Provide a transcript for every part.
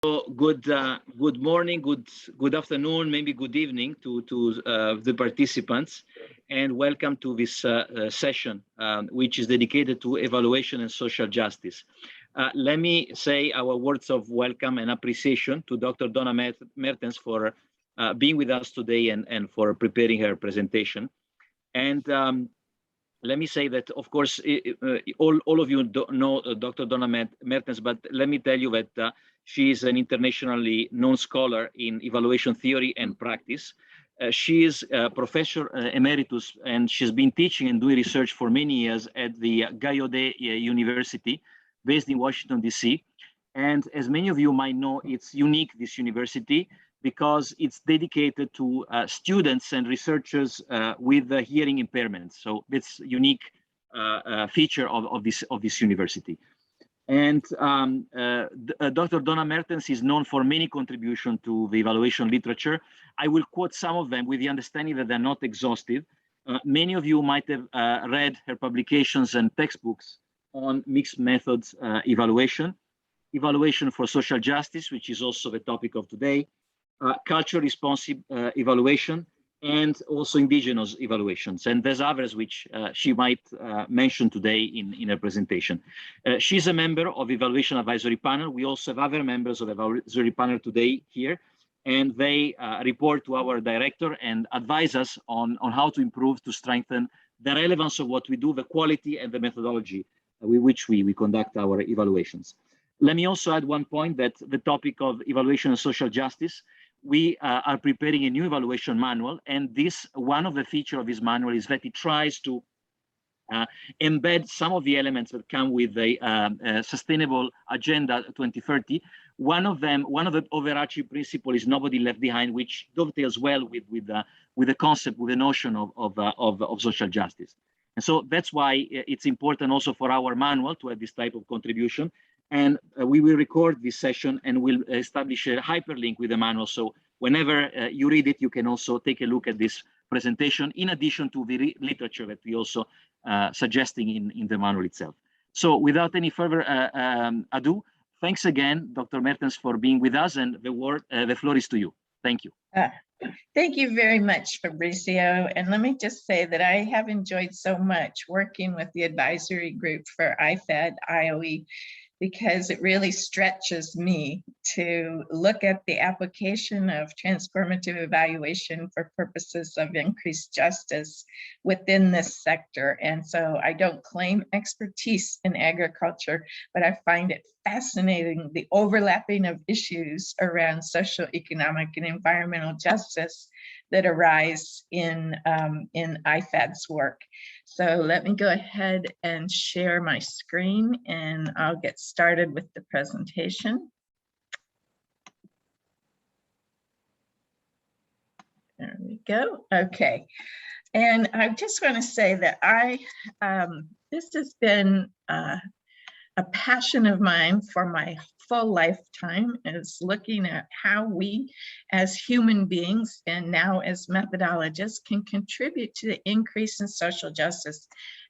Good morning, good afternoon, maybe good evening to the participants, and welcome to this session, which is dedicated to evaluation and social justice. Let me say our words of welcome and appreciation to Dr. Donna Mertens for being with us today and for preparing her presentation. And let me say that, of course, all of you don't know Dr. Donna Mertens, but let me tell you that she is an internationally known scholar in evaluation theory and practice. She is a professor emeritus, and she's been teaching and doing research for many years at the Gallaudet University, based in Washington, D.C. And as many of you might know, it's unique, this university, because it's dedicated to students and researchers with hearing impairments. So it's a unique feature of this university. And Dr. Donna Mertens is known for many contributions to the evaluation literature. I will quote some of them with the understanding that they're not exhaustive. Many of you might have read her publications and textbooks on mixed methods evaluation for social justice, which is also the topic of today, cultural responsive evaluation, and also indigenous evaluations. And there's others which she might mention today in her presentation. She's a member of Evaluation Advisory Panel. We also have other members of the Advisory Panel today here, and they report to our director and advise us on how to improve, to strengthen the relevance of what we do, the quality and the methodology with which we conduct our evaluations. Let me also add one point, that the topic of evaluation and social justice, we are preparing a new evaluation manual, and one of the features of this manual is that it tries to embed some of the elements that come with the Sustainable Agenda 2030. One of the overarching principles is nobody left behind, which dovetails well with the concept, with the notion of social justice. And so that's why it's important also for our manual to have this type of contribution. And we will record this session and we'll establish a hyperlink with the manual. So whenever you read it, you can also take a look at this presentation, in addition to the literature that we also suggesting in the manual itself. So without any further ado, thanks again, Dr. Mertens, for being with us, and the floor is to you. Thank you. Thank you very much, Fabrizio. And let me just say that I have enjoyed so much working with the advisory group for IFAD IOE, because it really stretches me to look at the application of transformative evaluation for purposes of increased justice within this sector. And so I don't claim expertise in agriculture, but I find it fascinating, the overlapping of issues around social, economic, and environmental justice that arise in IFAD's work. So let me go ahead and share my screen, and I'll get started with the presentation. There we go. Okay. And I just want to say that this has been a passion of mine for my full lifetime, is looking at how we as human beings and now as methodologists can contribute to the increase in social justice.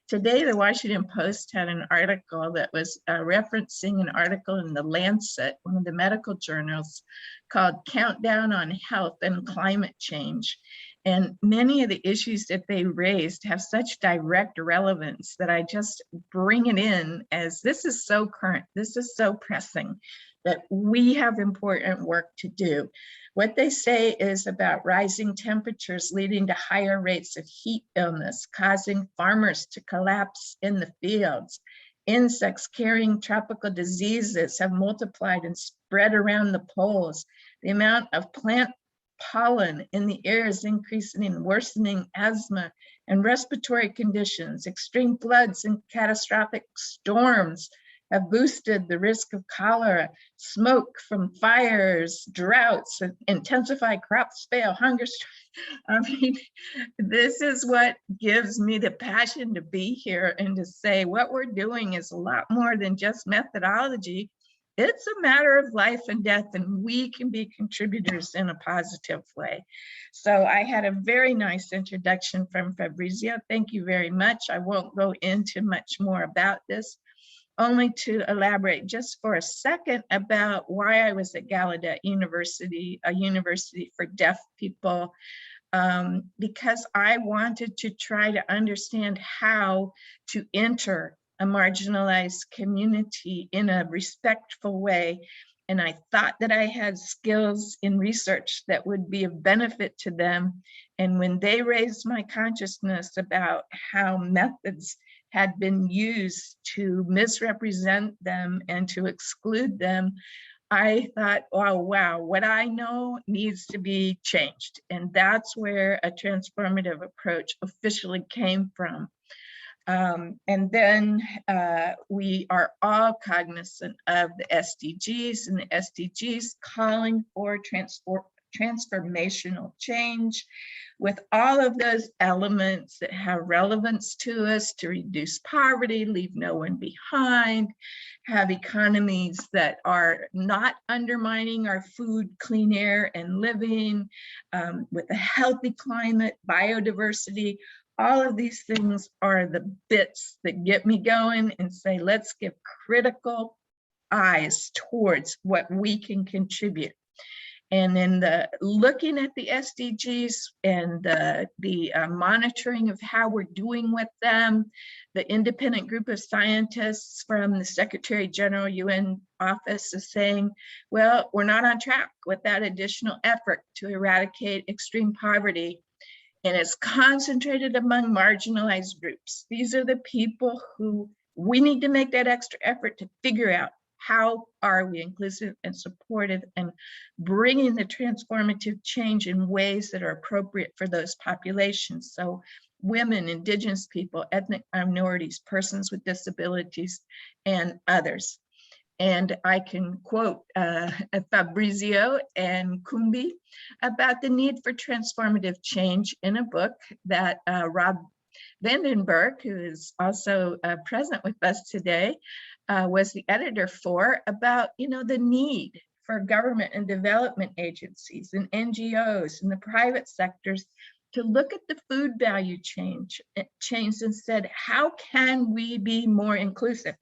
Today, the Washington Post had an article that was referencing an article in the Lancet, one of the medical journals, called Countdown on Health and Climate Change. And many of the issues that they raised have such direct relevance that I just bring it in as this is so current, this is so pressing, that we have important work to do. What they say is about rising temperatures leading to higher rates of heat illness, causing farmers to collapse in the fields. Insects carrying tropical diseases have multiplied and spread around the poles. The amount of plant pollen in the air is increasing and worsening asthma and respiratory conditions. Extreme floods and catastrophic storms have boosted the risk of cholera. Smoke from fires, droughts, intensified crops fail, hunger. I mean, this is what gives me the passion to be here and to say what we're doing is a lot more than just methodology. It's a matter of life and death, and we can be contributors in a positive way. So I had a very nice introduction from Fabrizio. Thank you very much. I won't go into much more about this. only to elaborate just for a second about why I was at Gallaudet University, a university for deaf people, because I wanted to try to understand how to enter a marginalized community in a respectful way. And I thought that I had skills in research that would be of benefit to them. And when they raised my consciousness about how methods had been used to misrepresent them and to exclude them, I thought, oh, wow, what I know needs to be changed. And that's where a transformative approach officially came from. And then we are all cognizant of the SDGs, and the SDGs calling for transformational change with all of those elements that have relevance to us: to reduce poverty, leave no one behind, have economies that are not undermining our food, clean air, and living, with a healthy climate, biodiversity. All of these things are the bits that get me going and say, let's give critical eyes towards what we can contribute. And then looking at the SDGs and the monitoring of how we're doing with them, the independent group of scientists from the Secretary General UN office is saying, well, we're not on track with that additional effort to eradicate extreme poverty. And it's concentrated among marginalized groups. These are the people who we need to make that extra effort to figure out how are we inclusive and supportive and bringing the transformative change in ways that are appropriate for those populations. So women, Indigenous people, ethnic minorities, persons with disabilities, and others. And I can quote Fabrizio and Kumbi about the need for transformative change in a book that Rob Vandenberg, who is also present with us today, was the editor for, about the need for government and development agencies and NGOs and the private sectors to look at the food value chains and said, how can we be more inclusive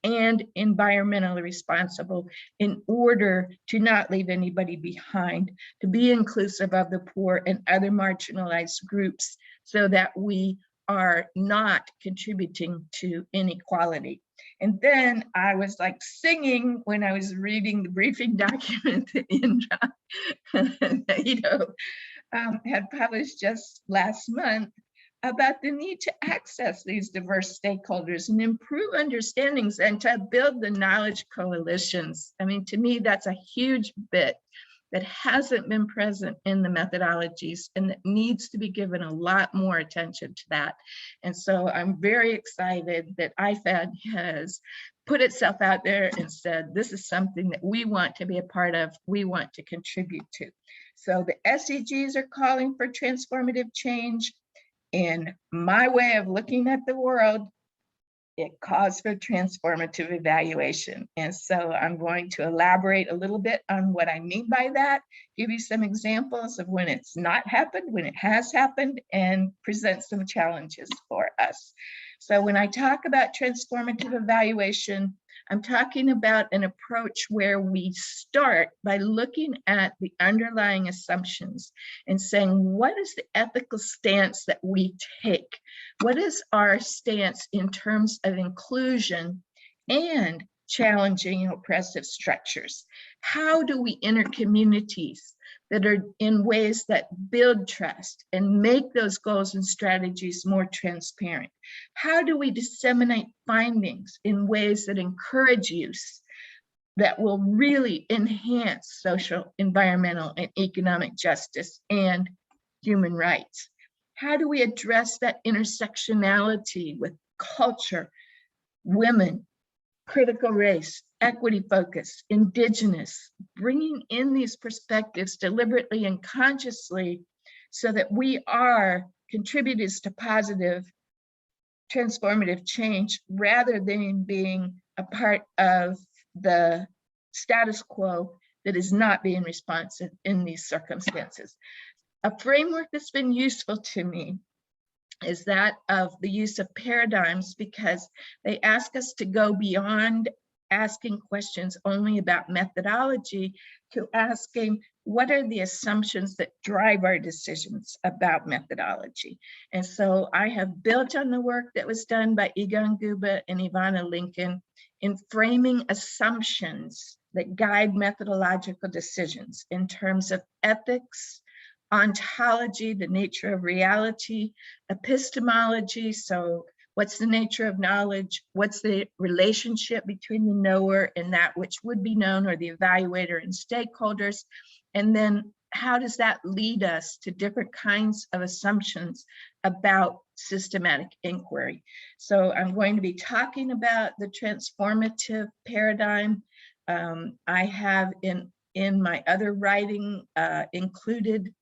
and environmentally responsible in order to not leave anybody behind, to be inclusive of the poor and other marginalized groups so that we are not contributing to inequality. And then I was like singing when I was reading the briefing document that Indra, had published just last month about the need to access these diverse stakeholders and improve understandings and to build the knowledge coalitions. I mean, to me, that's a huge bit that hasn't been present in the methodologies and that needs to be given a lot more attention to that. And so I'm very excited that IFAD has put itself out there and said, this is something that we want to be a part of, we want to contribute to. So the SDGs are calling for transformative change. In my way of looking at the world, it calls for transformative evaluation. And so I'm going to elaborate a little bit on what I mean by that, give you some examples of when it's not happened, when it has happened, and present some challenges for us. So when I talk about transformative evaluation, I'm talking about an approach where we start by looking at the underlying assumptions and saying, what is the ethical stance that we take? What is our stance in terms of inclusion and challenging oppressive structures? How do we enter communities that are in ways that build trust and make those goals and strategies more transparent? How do we disseminate findings in ways that encourage use that will really enhance social, environmental, and economic justice and human rights? How do we address that intersectionality with culture, women, critical race, equity focus, Indigenous, bringing in these perspectives deliberately and consciously so that we are contributors to positive transformative change rather than being a part of the status quo that is not being responsive in these circumstances. A framework that's been useful to me is that of the use of paradigms, because they ask us to go beyond asking questions only about methodology to asking what are the assumptions that drive our decisions about methodology. And so I have built on the work that was done by Egon Guba and Ivana Lincoln in framing assumptions that guide methodological decisions in terms of ethics, ontology, the nature of reality, epistemology, so what's the nature of knowledge, what's the relationship between the knower and that which would be known, or the evaluator and stakeholders, and then how does that lead us to different kinds of assumptions about systematic inquiry. So I'm going to be talking about the transformative paradigm. I have in my other writing included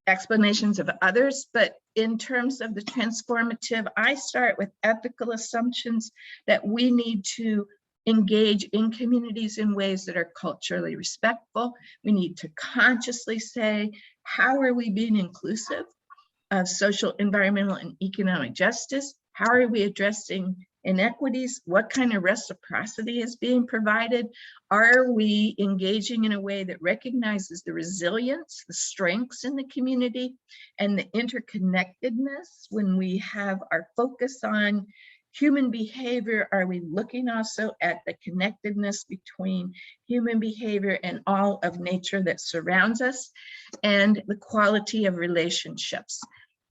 explanations of others, but in terms of the transformative, I start with ethical assumptions that we need to engage in communities in ways that are culturally respectful. We need to consciously say, how are we being inclusive of social, environmental, and economic justice? How are we addressing inequities? What kind of reciprocity is being provided? Are we engaging in a way that recognizes the resilience, the strengths in the community, and the interconnectedness? When we have our focus on human behavior, are we looking also at the connectedness between human behavior and all of nature that surrounds us, and the quality of relationships?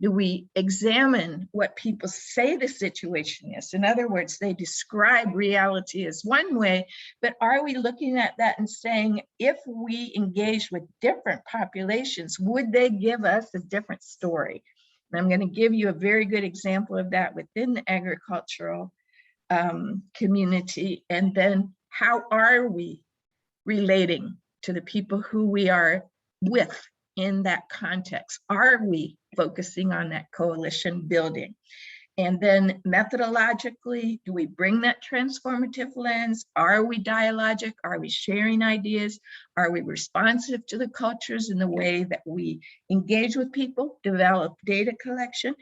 Do we examine what people say the situation is? In other words, they describe reality as one way, but are we looking at that and saying, if we engage with different populations, would they give us a different story? And I'm going to give you a very good example of that within the agricultural community. And then how are we relating to the people who we are with in that context? Are we focusing on that coalition building? And then methodologically, do we bring that transformative lens? Are we dialogic? Are we sharing ideas? Are we responsive to the cultures in the way that we engage with people, develop data collection,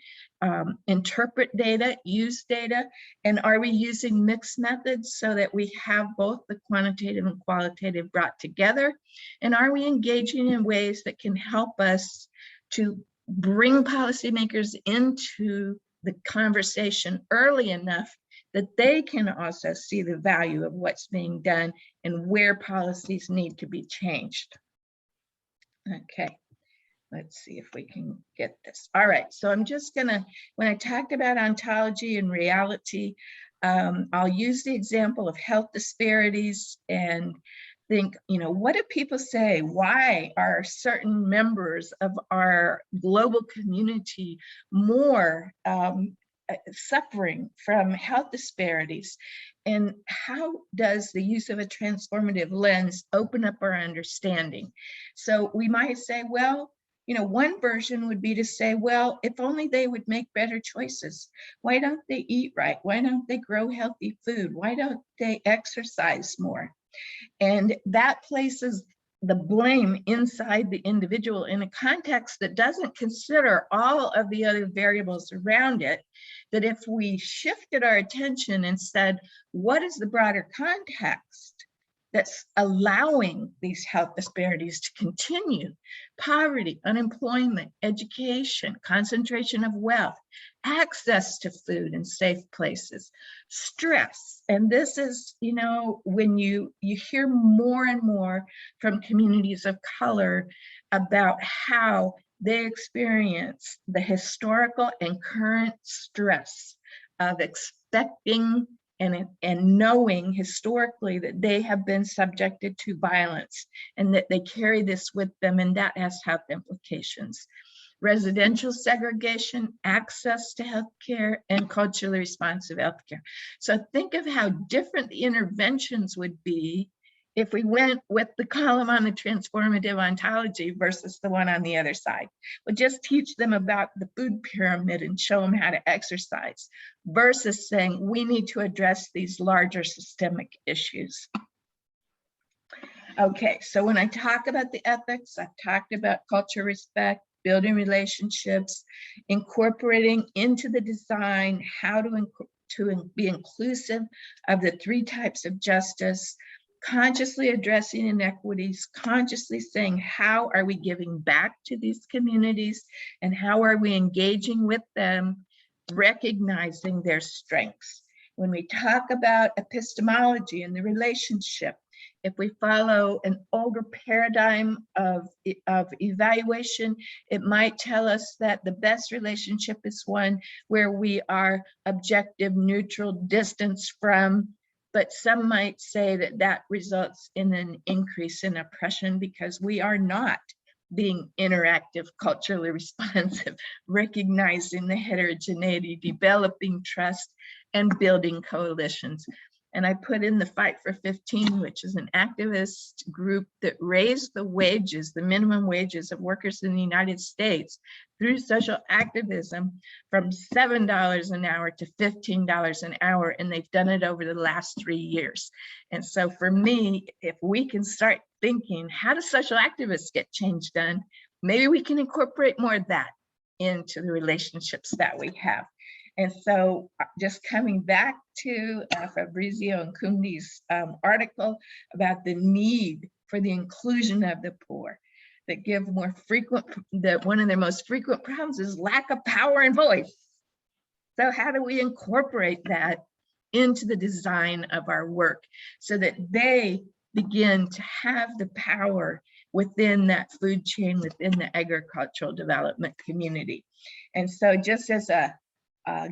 interpret data, use data? And are we using mixed methods so that we have both the quantitative and qualitative brought together? And are we engaging in ways that can help us to bring policymakers into the conversation early enough that they can also see the value of what's being done and where policies need to be changed? Okay, let's see if we can get this. All right, so I'm just gonna, when I talked about ontology and reality, I'll use the example of health disparities and think, what do people say? Why are certain members of our global community more suffering from health disparities? And how does the use of a transformative lens open up our understanding? So we might say, well, one version would be to say, well, if only they would make better choices. Why don't they eat right? Why don't they grow healthy food? Why don't they exercise more? And that places the blame inside the individual in a context that doesn't consider all of the other variables around it. That if we shifted our attention and said, what is the broader context that's allowing these health disparities to continue? Poverty, unemployment, education, concentration of wealth, access to food and safe places, stress. And this is, when you hear more and more from communities of color about how they experience the historical and current stress of expecting and knowing historically that they have been subjected to violence and that they carry this with them, and that has health implications. Residential segregation, access to healthcare, and culturally responsive healthcare. So think of how different the interventions would be if we went with the column on the transformative ontology versus the one on the other side. We'll just teach them about the food pyramid and show them how to exercise, versus saying we need to address these larger systemic issues. Okay, so when I talk about the ethics, I've talked about culture respect, building relationships, incorporating into the design how to be inclusive of the 3 types of justice, consciously addressing inequities, consciously saying, how are we giving back to these communities and how are we engaging with them, recognizing their strengths. When we talk about epistemology and the relationship, if we follow an older paradigm of evaluation, it might tell us that the best relationship is one where we are objective, neutral, distance from, but some might say that that results in an increase in oppression because we are not being interactive, culturally responsive, recognizing the heterogeneity, developing trust, and building coalitions. And I put in the Fight for 15, which is an activist group that raised the wages, the minimum wages of workers in the United States through social activism from $7 an hour to $15 an hour. And they've done it over the last 3 years. And so for me, if we can start thinking, how do social activists get change done? Maybe we can incorporate more of that into the relationships that we have. And so just coming back to Fabrizio and Kumni's article about the need for the inclusion of the poor, that give more frequent, that one of their most frequent problems is lack of power and voice. So how do we incorporate that into the design of our work so that they begin to have the power within that food chain, within the agricultural development community? And so just as a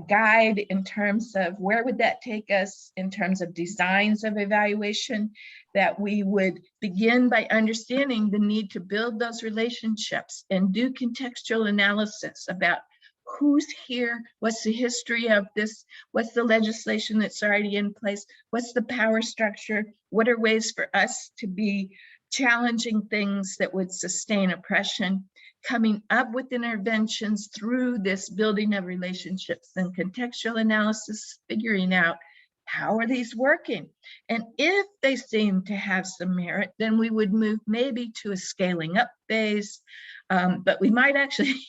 guide in terms of where would that take us in terms of designs of evaluation, that we would begin by understanding the need to build those relationships and do contextual analysis about who's here, what's the history of this, what's the legislation that's already in place, what's the power structure, what are ways for us to be challenging things that would sustain oppression, coming up with interventions through this building of relationships and contextual analysis, figuring out how are these working? And if they seem to have some merit, then we would move maybe to a scaling up phase, but we might actually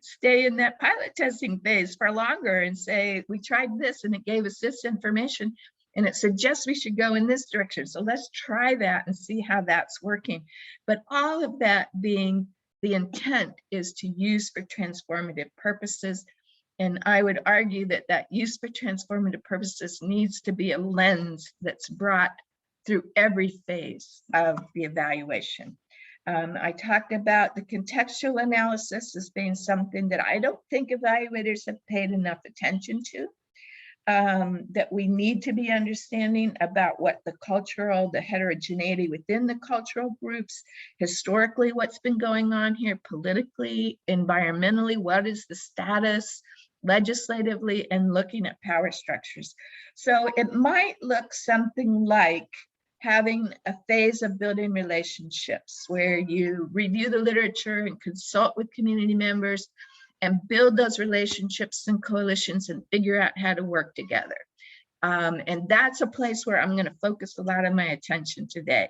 stay in that pilot testing phase for longer and say, we tried this and it gave us this information and it suggests we should go in this direction. So let's try that and see how that's working. But all of that being the intent is to use for transformative purposes. And I would argue that that use for transformative purposes needs to be a lens that's brought through every phase of the evaluation. I talked about the contextual analysis as being something that I don't think evaluators have paid enough attention to. That we need to be understanding about what the cultural, the heterogeneity within the cultural groups, historically, what's been going on here, politically, environmentally, what is the status, legislatively, and looking at power structures. So it might look something like having a phase of building relationships where you review the literature and consult with community members and build those relationships and coalitions and figure out how to work together. And that's a place where I'm going to focus a lot of my attention today.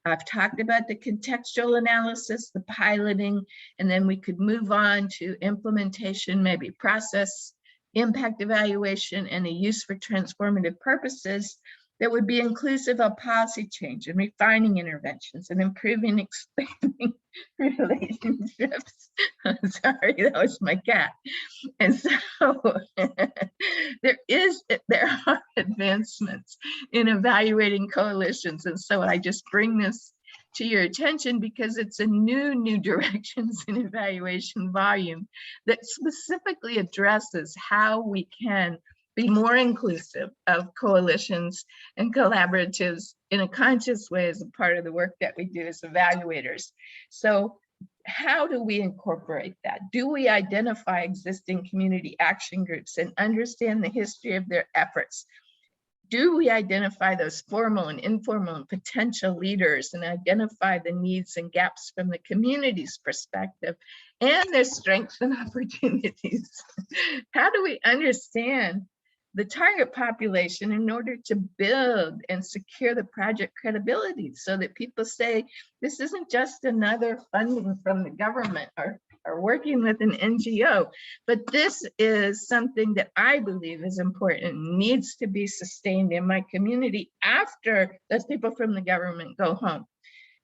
I've talked about the contextual analysis, the piloting, and then we could move on to implementation, maybe process, impact evaluation, and the use for transformative purposes that would be inclusive of policy change and refining interventions and improving, expanding relationships. Sorry, that was my cat. And so there are advancements in evaluating coalitions. And so I just bring this to your attention because it's a new directions in evaluation volume that specifically addresses how we can be more inclusive of coalitions and collaboratives in a conscious way as a part of the work that we do as evaluators. So how do we incorporate that? Do we identify existing community action groups and understand the history of their efforts? Do we identify those formal and informal and potential leaders and identify the needs and gaps from the community's perspective and their strengths and opportunities? How do we understand the target population in order to build and secure the project credibility, so that people say, this isn't just another funding from the government or working with an NGO, but this is something that I believe is important, needs to be sustained in my community after those people from the government go home.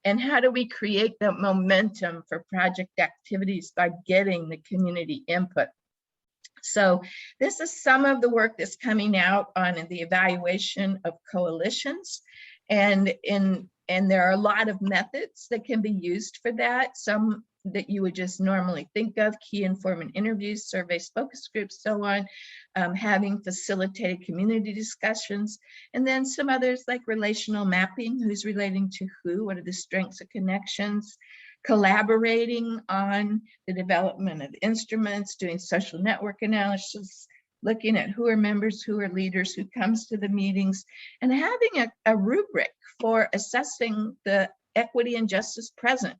And how do we create the momentum for project activities by getting the community input? So this is some of the work that's coming out on the evaluation of coalitions. And there are a lot of methods that can be used for that. Some that you would just normally think of: key informant interviews, surveys, focus groups, so on, having facilitated community discussions, and then some others like relational mapping, who's relating to who, what are the strengths of connections, collaborating on the development of instruments, doing social network analysis, looking at who are members, who are leaders, who comes to the meetings, and having a rubric for assessing the equity and justice present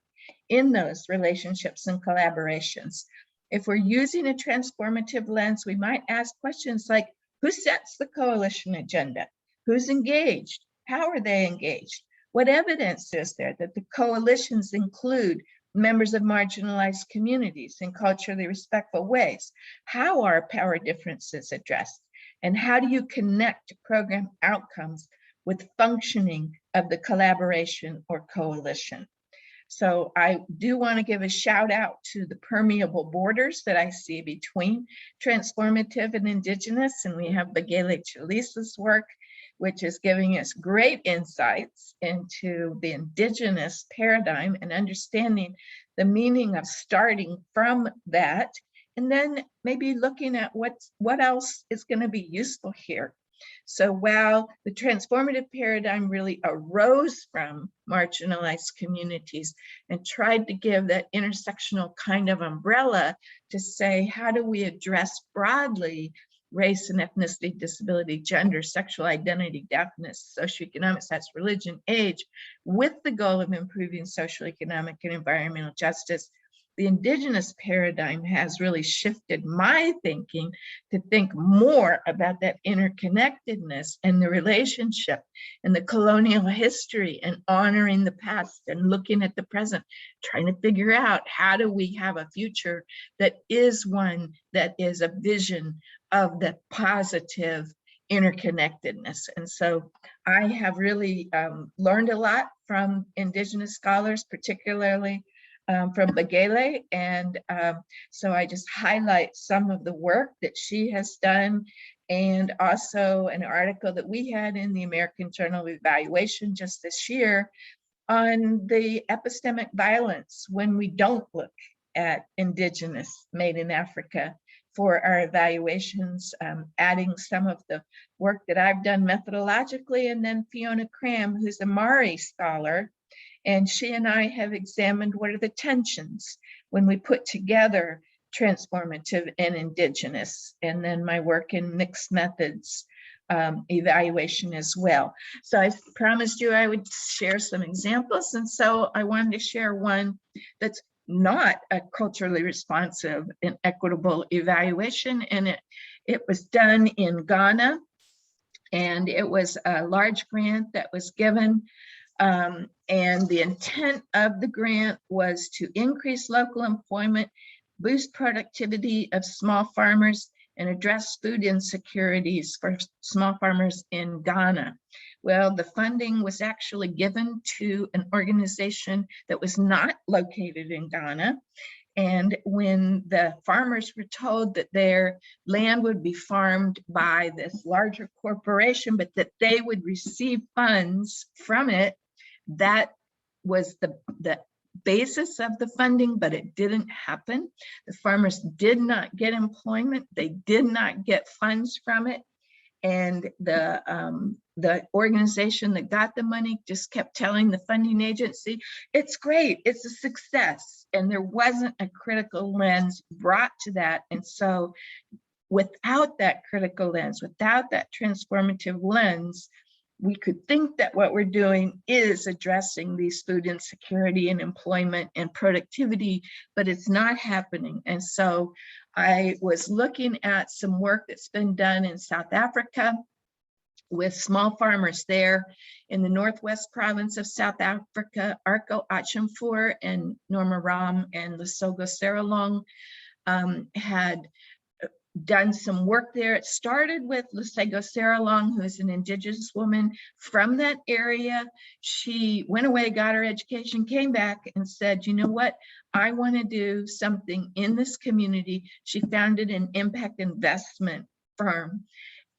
in those relationships and collaborations. If we're using a transformative lens, we might ask questions like, who sets the coalition agenda? Who's engaged? How are they engaged? What evidence is there that the coalitions include members of marginalized communities in culturally respectful ways? How are power differences addressed? And how do you connect program outcomes with functioning of the collaboration or coalition? So I do want to give a shout out to the permeable borders that I see between transformative and Indigenous. And we have Gallaudet work, which is giving us great insights into the Indigenous paradigm and understanding the meaning of starting from that, and then maybe looking at what else is going to be useful here. So while the transformative paradigm really arose from marginalized communities and tried to give that intersectional kind of umbrella to say, how do we address broadly race and ethnicity, disability, gender, sexual identity, deafness, socioeconomic status, religion, age, with the goal of improving social, economic, and environmental justice, the Indigenous paradigm has really shifted my thinking to think more about that interconnectedness and the relationship and the colonial history and honoring the past and looking at the present, trying to figure out how do we have a future that is one that is a vision of the positive interconnectedness. And so I have really learned a lot from Indigenous scholars, particularly from Gallaudet, and so I just highlight some of the work that she has done, and also an article that we had in the American Journal of Evaluation just this year on the epistemic violence when we don't look at Indigenous made in Africa for our evaluations, adding some of the work that I've done methodologically, and then Fiona Cram, who's a Māori scholar, and she and I have examined what are the tensions when we put together transformative and Indigenous, and then my work in mixed methods evaluation as well. So I promised you I would share some examples, and so I wanted to share one that's not a culturally responsive and equitable evaluation, and it was done in Ghana, and it was a large grant that was given. And the intent of the grant was to increase local employment, boost productivity of small farmers, and address food insecurities for small farmers in Ghana. Well, the funding was actually given to an organization that was not located in Ghana. And when the farmers were told that their land would be farmed by this larger corporation, but that they would receive funds from it, that was the basis of the funding, but it didn't happen. The farmers did not get employment. They did not get funds from it. And the organization that got the money just kept telling the funding agency, it's great, it's a success. And there wasn't a critical lens brought to that. And so without that critical lens, without that transformative lens, we could think that what we're doing is addressing these food insecurity and employment and productivity, but it's not happening. And so I was looking at some work that's been done in South Africa with small farmers there in the northwest province of South Africa. Arco Achimfur and Norma Ram and Lesotho Seralong had done some work there. It started with Lesotho Seralong, who is an Indigenous woman from that area. She went away, got her education, came back and said, you know what, I want to do something in this community. She founded an impact investment firm.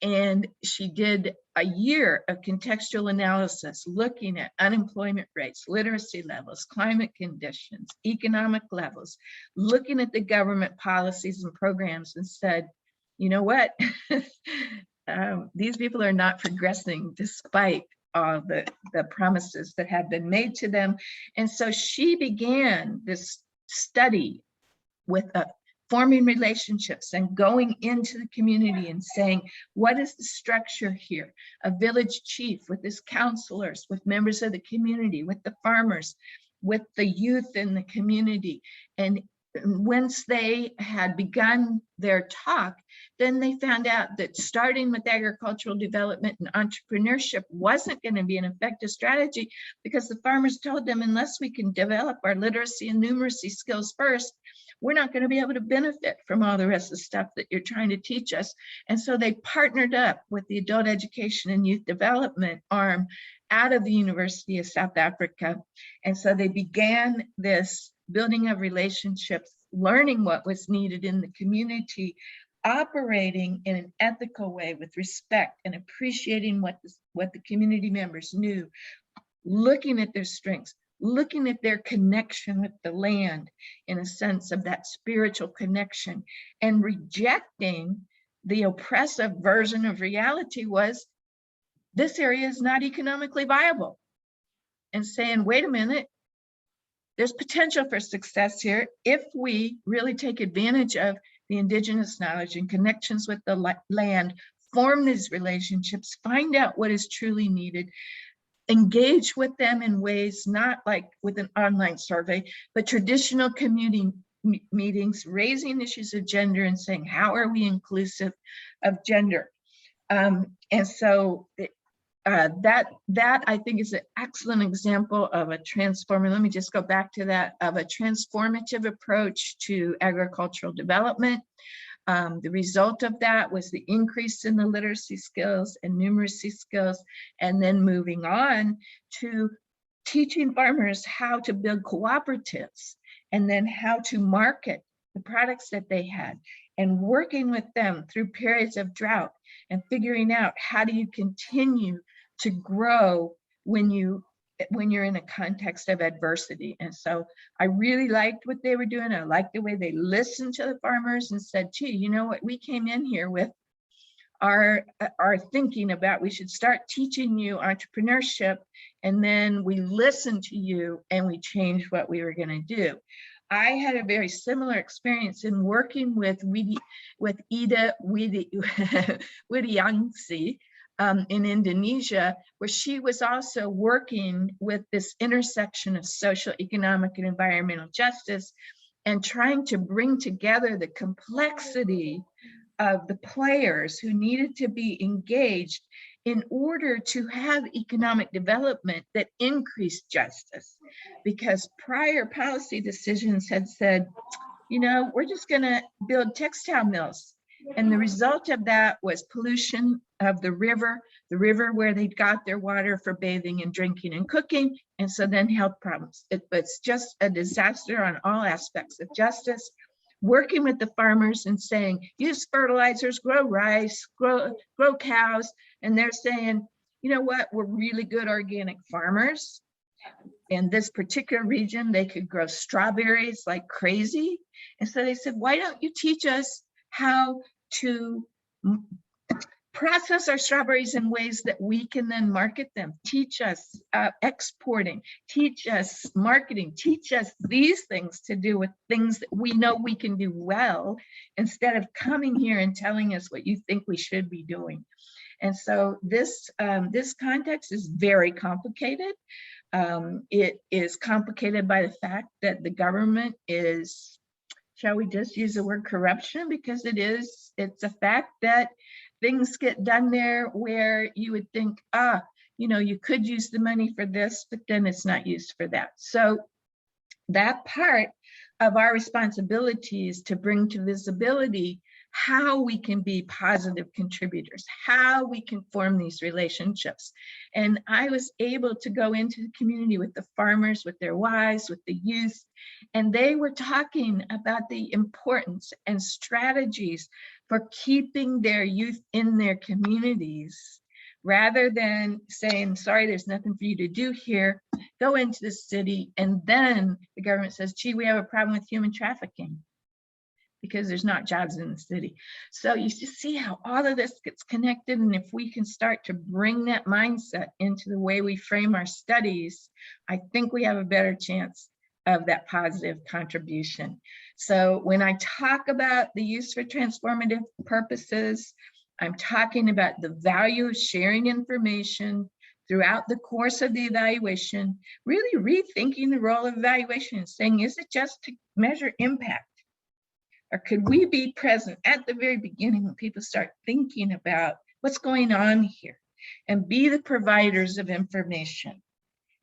And she did a year of contextual analysis, looking at unemployment rates, literacy levels, climate conditions, economic levels, looking at the government policies and programs, and said, you know what, these people are not progressing despite all the promises that have been made to them. And so she began this study with forming relationships and going into the community and saying, what is the structure here? A village chief with his counselors, with members of the community, with the farmers, with the youth in the community. And once they had begun their talk, then they found out that starting with agricultural development and entrepreneurship wasn't going to be an effective strategy, because the farmers told them, unless we can develop our literacy and numeracy skills first, we're not going to be able to benefit from all the rest of the stuff that you're trying to teach us. And so they partnered up with the Adult Education and Youth Development arm out of the University of South Africa. And so they began this building of relationships, learning what was needed in the community, operating in an ethical way with respect and appreciating what the community members knew, looking at their strengths, looking at their connection with the land in a sense of that spiritual connection, and rejecting the oppressive version of reality was, this area is not economically viable, and saying, wait a minute, there's potential for success here if we really take advantage of the Indigenous knowledge and connections with the land, form these relationships, find out what is truly needed, engage with them in ways not like with an online survey, but traditional community meetings, raising issues of gender and saying, how are we inclusive of gender? And so that I think is an excellent example of a transformative, let me just go back to that, of a transformative approach to agricultural development. The result of that was the increase in the literacy skills and numeracy skills, and then moving on to teaching farmers how to build cooperatives and then how to market the products that they had, and working with them through periods of drought and figuring out how do you continue to grow when you're in a context of adversity. And so I really liked what they were doing. I liked the way they listened to the farmers and said, gee, you know what, we came in here with our thinking about we should start teaching you entrepreneurship, and then we listened to you and we changed what we were going to do. I had a very similar experience in working with Ida Widiangsi in Indonesia, where she was also working with this intersection of social, economic, and environmental justice, and trying to bring together the complexity of the players who needed to be engaged in order to have economic development that increased justice. Because prior policy decisions had said, you know, we're just going to build textile mills. And the result of that was pollution of the river where they got their water for bathing and drinking and cooking. And so then health problems. It's just a disaster on all aspects of justice. Working with the farmers and saying, use fertilizers, grow rice, grow cows. And they're saying, you know what, we're really good organic farmers. In this particular region, they could grow strawberries like crazy. And so they said, why don't you teach us how to process our strawberries in ways that we can then market them? Teach us exporting, teach us marketing, teach us these things to do with things that we know we can do well, instead of coming here and telling us what you think we should be doing. And so this context is very complicated. It is complicated by the fact that the government is, shall we just use the word corruption? Because it's a fact that things get done there where you would think, you could use the money for this, but then it's not used for that. So that part of our responsibility is to bring to visibility how we can be positive contributors, how we can form these relationships. And I was able to go into the community with the farmers, with their wives, with the youth, and they were talking about the importance and strategies for keeping their youth in their communities, rather than saying, sorry, there's nothing for you to do here, go into the city, and then the government says, gee, we have a problem with human trafficking because there's not jobs in the city. So you see how all of this gets connected, and if we can start to bring that mindset into the way we frame our studies, I think we have a better chance of that positive contribution. So when I talk about the use for transformative purposes, I'm talking about the value of sharing information throughout the course of the evaluation, really rethinking the role of evaluation and saying, is it just to measure impact? Or could we be present at the very beginning when people start thinking about what's going on here and be the providers of information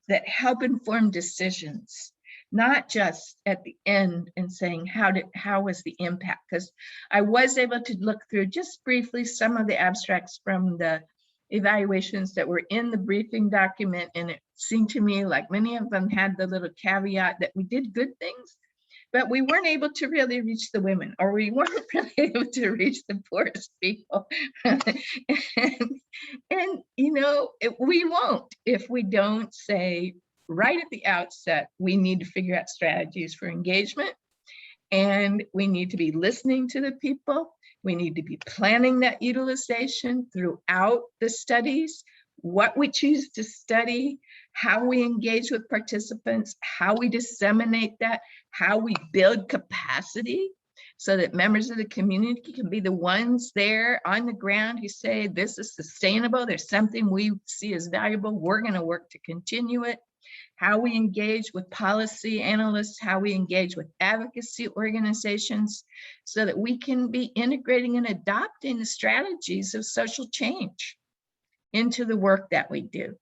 that help inform decisions, not just at the end and saying, how was the impact? Because I was able to look through just briefly some of the abstracts from the evaluations that were in the briefing document, and it seemed to me like many of them had the little caveat that we did good things, but we weren't able to really reach the women, or we weren't really able to reach the poorest people. and we won't if we don't say right at the outset, we need to figure out strategies for engagement, and we need to be listening to the people. We need to be planning that utilization throughout the studies, what we choose to study, how we engage with participants, how we disseminate that, how we build capacity so that members of the community can be the ones there on the ground who say, this is sustainable, there's something we see as valuable, we're going to work to continue it. How we engage with policy analysts, how we engage with advocacy organizations, so that we can be integrating and adopting the strategies of social change into the work that we do.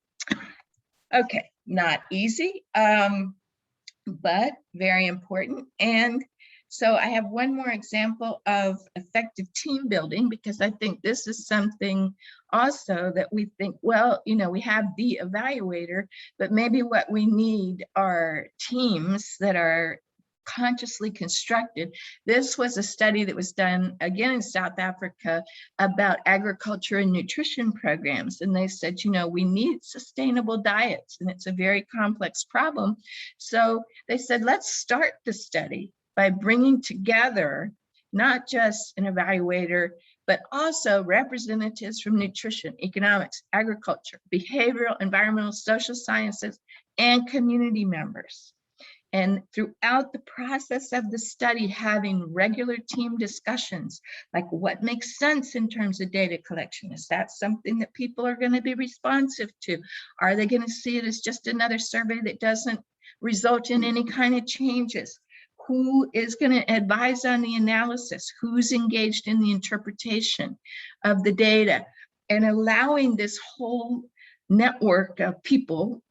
Okay, not easy, but very important. And so I have one more example of effective team building, because I think this is something also that we think, well, we have the evaluator, but maybe what we need are teams that are consciously constructed. This was a study that was done again in South Africa about agriculture and nutrition programs. And they said, we need sustainable diets, and it's a very complex problem. So they said, let's start the study by bringing together not just an evaluator, but also representatives from nutrition, economics, agriculture, behavioral, environmental, social sciences, and community members. And throughout the process of the study, having regular team discussions, like what makes sense in terms of data collection? Is that something that people are going to be responsive to? Are they going to see it as just another survey that doesn't result in any kind of changes? Who is going to advise on the analysis? Who's engaged in the interpretation of the data? And allowing this whole network of people,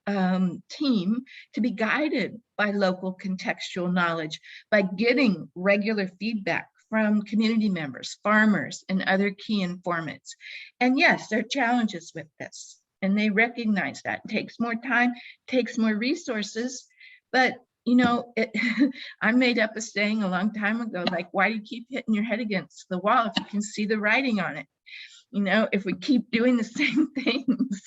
team, to be guided by local contextual knowledge, by getting regular feedback from community members, farmers, and other key informants. And yes, there are challenges with this, and they recognize that. It takes more time, takes more resources, but I made up a saying a long time ago, like, why do you keep hitting your head against the wall if you can see the writing on it? If we keep doing the same things,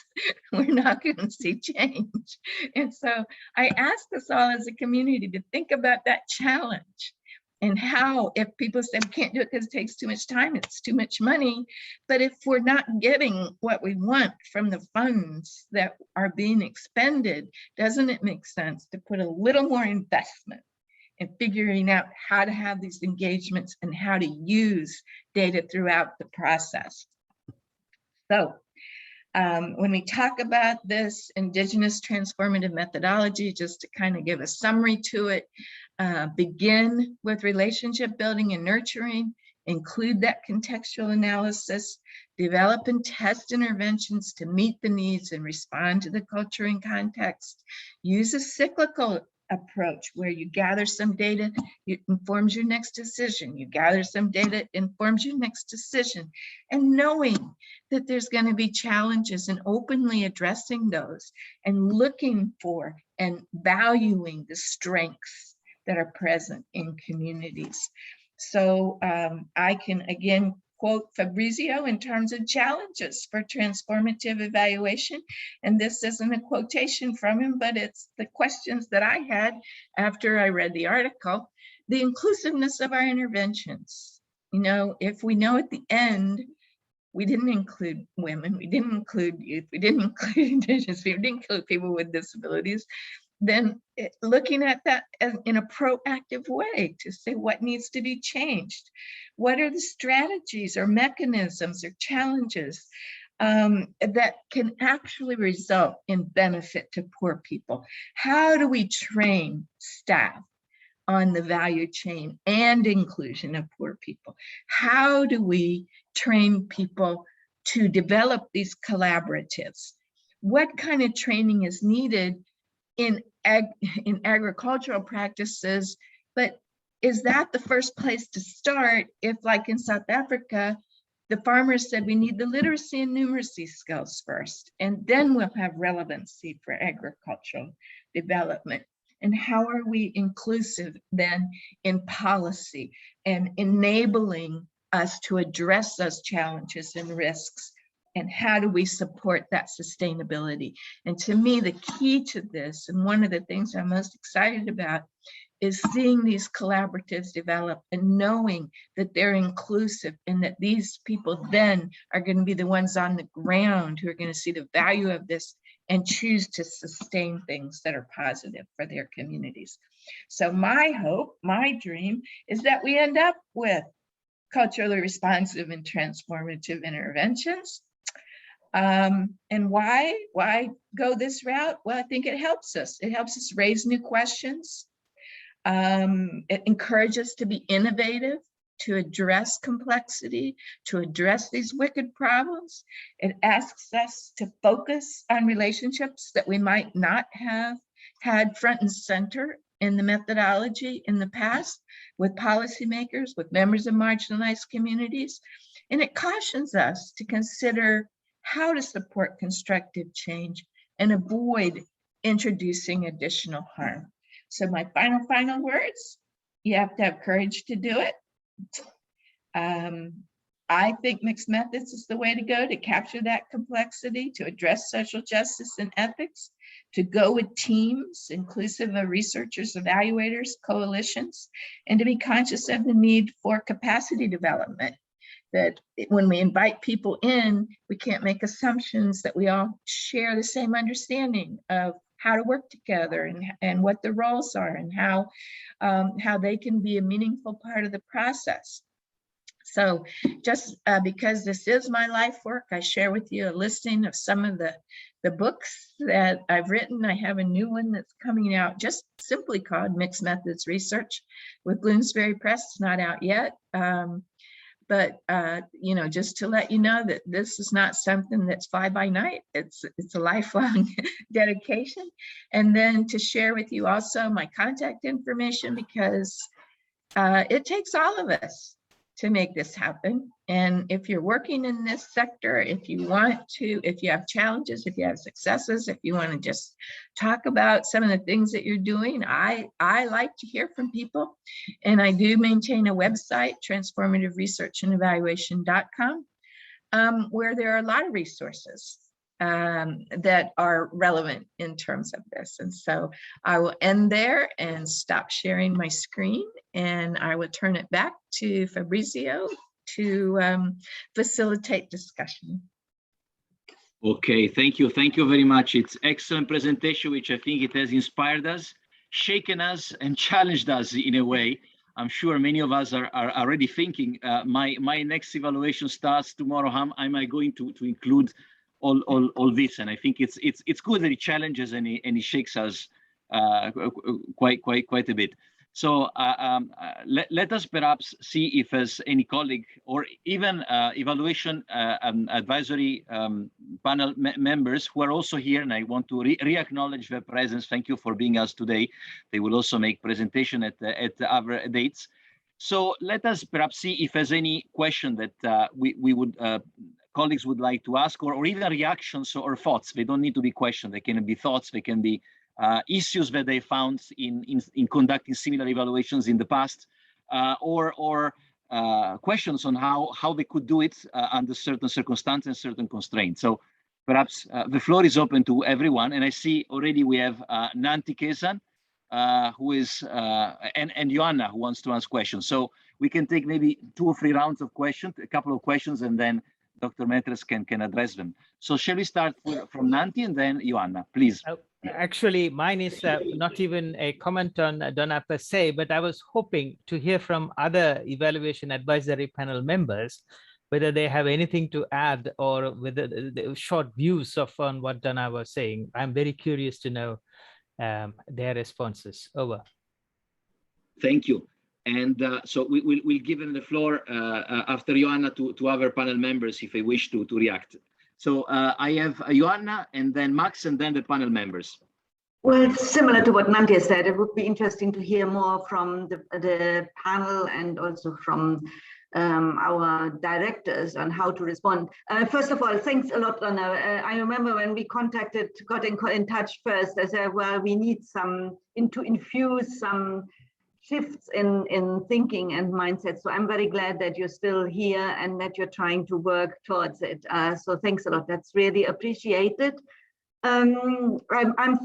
we're not going to see change. And so I ask us all as a community to think about that challenge, and how, if people say we can't do it because it takes too much time, it's too much money, but if we're not getting what we want from the funds that are being expended, doesn't it make sense to put a little more investment in figuring out how to have these engagements and how to use data throughout the process? So When we talk about this Indigenous transformative methodology, just to kind of give a summary to it, begin with relationship building and nurturing, include that contextual analysis, develop and test interventions to meet the needs and respond to the culture and context, use a cyclical approach where you gather some data, it informs your next decision. You gather some data, informs your next decision. And knowing that there's going to be challenges and openly addressing those and looking for and valuing the strengths that are present in communities. So I can again quote Fabrizio in terms of challenges for transformative evaluation. And this isn't a quotation from him, but it's the questions that I had after I read the article. The inclusiveness of our interventions. You know, if we know at the end, we didn't include women, we didn't include youth, we didn't include Indigenous people, we didn't include people with disabilities, then looking at that in a proactive way to say what needs to be changed. What are the strategies or mechanisms or challenges that can actually result in benefit to poor people? How do we train staff on the value chain and inclusion of poor people? How do we train people to develop these collaboratives? What kind of training is needed in agricultural practices, but is that the first place to start if, like in South Africa, the farmers said we need the literacy and numeracy skills first, and then we'll have relevancy for agricultural development? And how are we inclusive then in policy and enabling us to address those challenges and risks? And how do we support that sustainability? And to me, the key to this, and one of the things I'm most excited about, is seeing these collaboratives develop and knowing that they're inclusive and that these people then are going to be the ones on the ground who are going to see the value of this and choose to sustain things that are positive for their communities. So my hope, my dream, is that we end up with culturally responsive and transformative interventions. And why go this route? Well, I think it helps us. It helps us raise new questions. It encourages us to be innovative, to address complexity, to address these wicked problems. It asks us to focus on relationships that we might not have had front and center in the methodology in the past with policymakers, with members of marginalized communities. And it cautions us to consider how to support constructive change and avoid introducing additional harm. So my final words, you have to have courage to do it. I think mixed methods is the way to go to capture that complexity, to address social justice and ethics, to go with teams inclusive of researchers, evaluators, coalitions, and to be conscious of the need for capacity development. That when we invite people in, we can't make assumptions that we all share the same understanding of how to work together and what the roles are and how they can be a meaningful part of the process. So just because this is my life work, I share with you a listing of some of the books that I've written. I have a new one that's coming out just simply called Mixed Methods Research with Bloomsbury Press. It's not out yet. But you know, just to let you know that this is not something that's fly by night. It's a lifelong dedication. And then to share with you also my contact information, because it takes all of us to make this happen. And if you're working in this sector, if you have challenges, if you have successes, if you want to just talk about some of the things that you're doing, I like to hear from people. And I do maintain a website, transformativeresearchandevaluation.com, where there are a lot of resources that are relevant in terms of this. And so I will end there and stop sharing my screen, and I will turn it back to Fabrizio to facilitate discussion. Okay, thank you. Thank you very much. It's excellent presentation, which I think it has inspired us, shaken us, and challenged us in a way. I'm sure many of us are already thinking, my next evaluation starts tomorrow. How am I going to include all this. And I think it's good that it challenges and it shakes us quite a bit. So let us perhaps see if there's any colleague or even evaluation advisory panel members who are also here, and I want to re-acknowledge their presence. Thank you for being us today. They will also make presentation at other dates. So let us perhaps see if there's any question that we would colleagues would like to ask, or even reactions or thoughts. They don't need to be questions. They can be thoughts. They can be issues that they found in conducting similar evaluations in the past, or questions on how they could do it under certain circumstances and certain constraints. So perhaps the floor is open to everyone. And I see already we have Nanti Kesan, who is, and Joanna, who wants to ask questions. So we can take maybe 2 or 3 rounds of questions, a couple of questions, and then Dr. Mertens can address them. So shall we start from Nanti and then Joanna, please? Actually, mine is not even a comment on Donna per se, but I was hoping to hear from other evaluation advisory panel members, whether they have anything to add or whether short views on what Donna was saying. I'm very curious to know their responses. Over. Thank you. And so we'll give them the floor after Joanna to other panel members if they wish to react. So I have Joanna and then Max and then the panel members. Well, it's similar to what Nanti said. It would be interesting to hear more from the panel and also from our directors on how to respond. First of all, thanks a lot, Donna. I remember when we got in touch first, I said, well, we need to infuse some shifts in thinking and mindset. So I'm very glad that you're still here and that you're trying to work towards it. So thanks a lot. That's really appreciated. I'm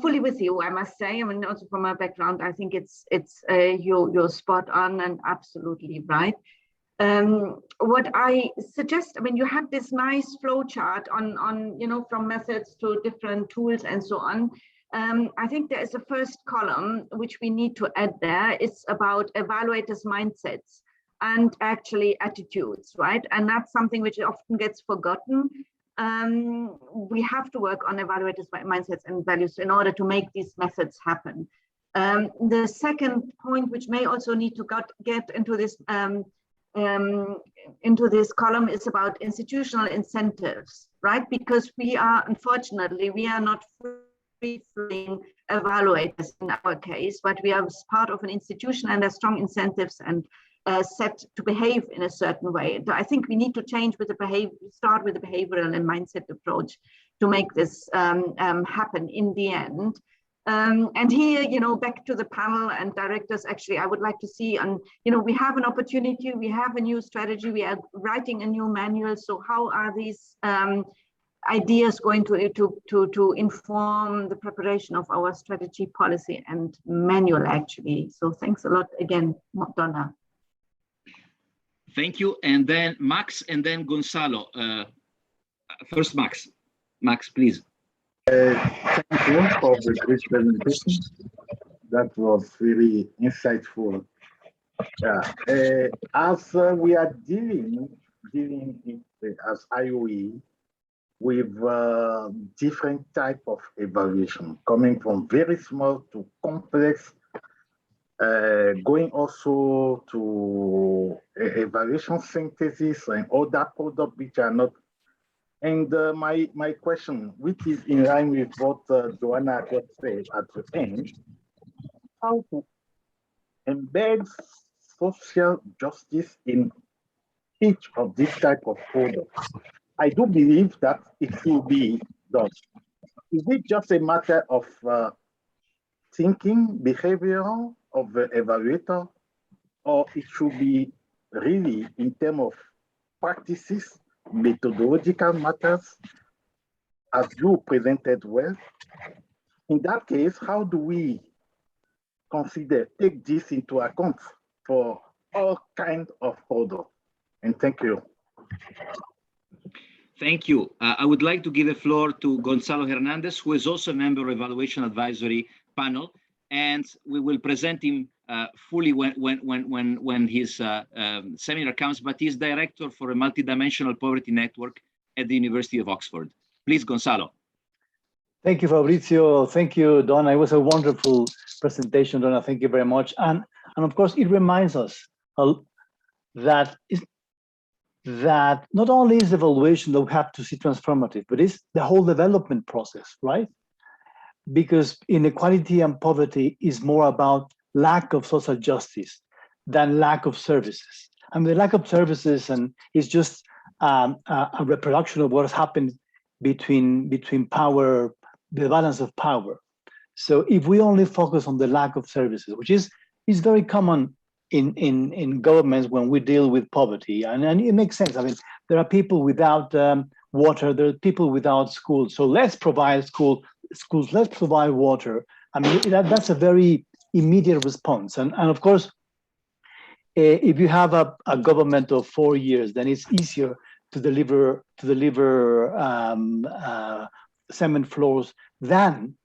fully with you, I must say. I mean, also from my background, I think you're spot on and absolutely right. What I suggest, I mean, you had this nice flow chart on from methods to different tools and so on. I think there is a first column which we need to add there. It's about evaluators' mindsets and actually attitudes, right? And that's something which often gets forgotten. We have to work on evaluators' mindsets and values in order to make these methods happen. The second point, which may also need to get into this column, is about institutional incentives, right? Because unfortunately, we are not free-flowing evaluators in our case, but we are part of an institution and there's strong incentives and set to behave in a certain way. I think we need to change with start with the behavioral and mindset approach to make this happen in the end. And here, back to the panel and directors, actually, I would like to see, we have an opportunity, we have a new strategy, we are writing a new manual. So how are these ideas going to inform the preparation of our strategy, policy, and manual, actually? So thanks a lot again, Donna. Thank you. And then Max and then Gonzalo. First, Max. Max, please. Thank you for the great presentation. That was really insightful. Yeah. As we are dealing as IOE with different type of evaluation, coming from very small to complex, going also to evaluation synthesis and other products which are not. And my question, which is in line with what Joanna just said at the end, how to embed social justice in each of these type of products. I do believe that it will be done. Is it just a matter of thinking, behavioral of the evaluator, or it should be really in terms of practices, methodological matters, as you presented well? In that case, how do we take this into account for all kinds of products? And thank you. Thank you. I would like to give the floor to Gonzalo Hernandez, who is also a member of Evaluation Advisory Panel, and we will present him fully when his seminar comes, but he's director for a multidimensional poverty network at the University of Oxford. Please, Gonzalo. Thank you, Fabrizio. Thank you, Donna. It was a wonderful presentation, Donna. Thank you very much. And of course, it reminds us that not only is evaluation that we have to see transformative, but it's the whole development process, right? Because inequality and poverty is more about lack of social justice than lack of services. I mean, the lack of services and is just a reproduction of what has happened between power, the balance of power. So if we only focus on the lack of services, which is very common in governments when we deal with poverty, and it makes sense. I mean, there are people without water, there are people without schools. So let's provide schools, let's provide water. I mean, that's a very immediate response. And of course, if you have a government of 4 years, then it's easier to deliver cement floors than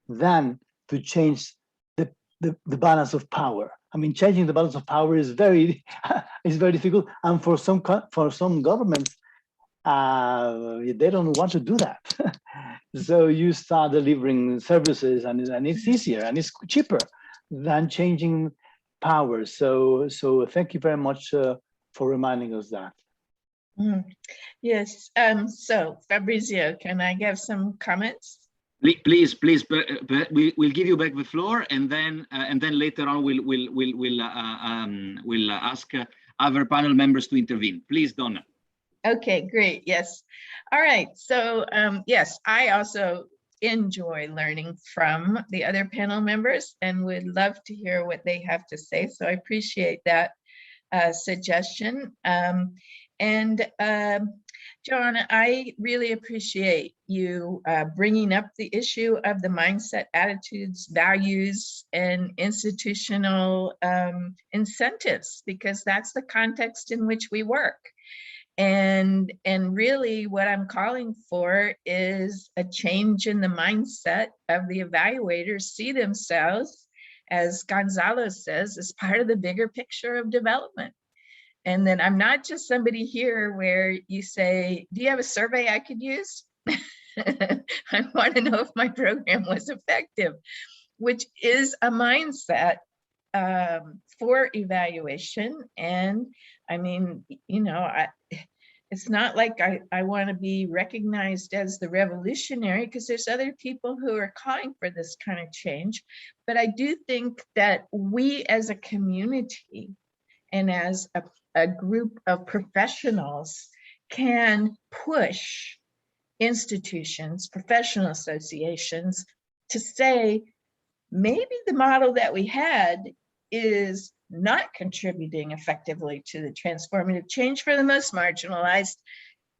to change the balance of power. I mean, changing the balance of power is very difficult, and for some governments, they don't want to do that. So you start delivering services, and it's easier and it's cheaper than changing power. So thank you very much for reminding us that. Yes. So Fabrizio, can I give some comments? Please. We'll give you back the floor, and then later on we'll ask other panel members to intervene. Please, Donna. Okay, great. Yes. All right. So yes, I also enjoy learning from the other panel members and would love to hear what they have to say. So I appreciate that suggestion. John, I really appreciate you bringing up the issue of the mindset, attitudes, values, and institutional incentives, because that's the context in which we work. And really what I'm calling for is a change in the mindset of the evaluators, see themselves, as Gonzalo says, as part of the bigger picture of development. And then I'm not just somebody here where you say, do you have a survey I could use? I want to know if my program was effective, which is a mindset for evaluation. And I mean, you know, it's not like I want to be recognized as the revolutionary, because there's other people who are calling for this kind of change. But I do think that we as a community and as a group of professionals can push institutions, professional associations to say, maybe the model that we had is not contributing effectively to the transformative change for the most marginalized,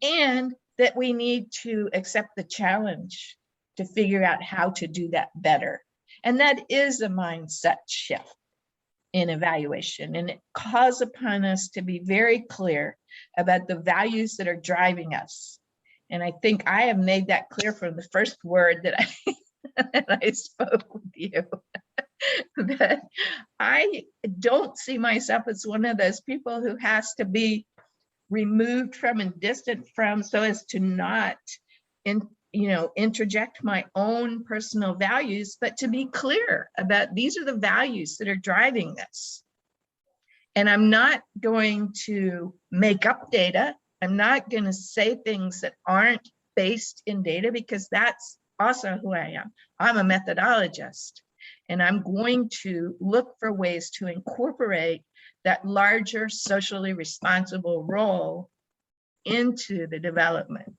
and that we need to accept the challenge to figure out how to do that better. And that is a mindset shift in evaluation, and it calls upon us to be very clear about the values that are driving us. And I think I have made that clear from the first word that I spoke with you. That I don't see myself as one of those people who has to be removed from and distant from so as to not interject my own personal values, but to be clear about these are the values that are driving this. And I'm not going to make up data. I'm not going to say things that aren't based in data, because that's also who I am. I'm a methodologist, and I'm going to look for ways to incorporate that larger socially responsible role into the development.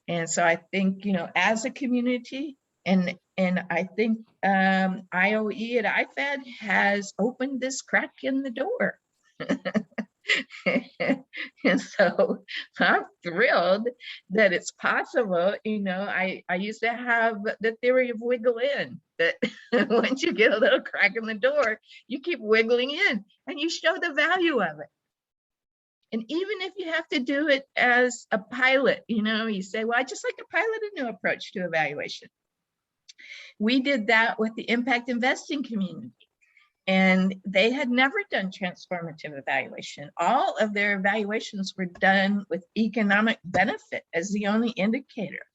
And so I think, as a community, and I think IOE at IFAD has opened this crack in the door. And so I'm thrilled that it's possible. I used to have the theory of wiggle in, that once you get a little crack in the door, you keep wiggling in and you show the value of it. And even if you have to do it as a pilot, you say, well, I just like to pilot a new approach to evaluation. We did that with the impact investing community, and they had never done transformative evaluation. All of their evaluations were done with economic benefit as the only indicator.